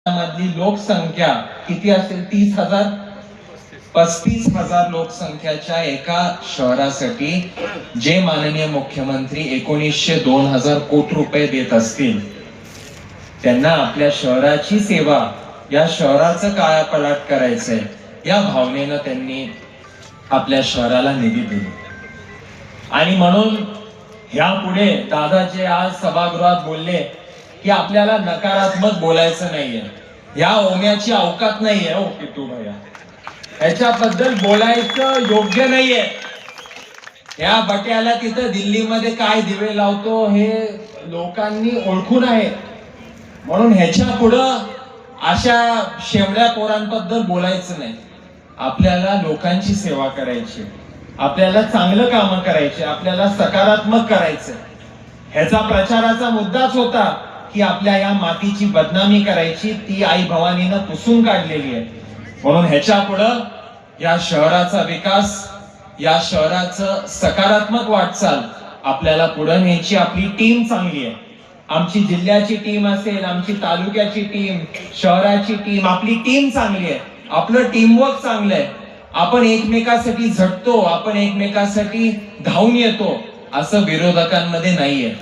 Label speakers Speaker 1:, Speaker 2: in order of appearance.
Speaker 1: मधली लोकसंख्या किती असेल? 30,000 35,000 लोकसंख्याच्या एका शहरासाठी जे माननीय मुख्यमंत्री 1900-2000 कोटी रुपये देत असतील, त्यांना आपल्या शहराची सेवा, या शहराचं कायापालट करायचंय, या भावनेनं त्यांनी आपल्या शहराला निधी दिली. आणि म्हणून ह्यापुढे दादाचे आज सभागृहात बोलले की आपल्याला नकारात्मक बोलायचं नाहीये, या ओम्याची अवकात नाहीये. हो पितू भैया, याच्याबद्दल बोलायचं योग्य नाहीये. या बट्याला तिथं दिल्लीमध्ये काय दिवे लावतो हे लोकांनी ओळखून आहे. म्हणून ह्याच्या पुढं अशा शेमड्या पोरांबद्दल बोलायचं नाही. आपल्याला लोकांची सेवा करायची, आपल्याला चांगलं काम करायचे, आपल्याला सकारात्मक करायचं. ह्याचा प्रचाराचा मुद्दाच होता की आपल्या या मातीची बदनामी करायची, ती आई भवानीनं पुसून काढलेली आहे. म्हणून ह्याच्या पुढं या शहराचा विकास, या शहराचं सकारात्मक वाटचाल आपल्याला पुढे न्यायची. आपली टीम चांगली आहे. आमची जिल्ह्याची टीम असेल, आमची तालुक्याची टीम, शहराची टीम, आपली टीम चांगली आहे. आपलं टीमवर्क चांगलं आहे. आपण एकमेकासाठी झटतो, आपण एकमेकासाठी धावून येतो, असं विरोधकांमध्ये नाहीये.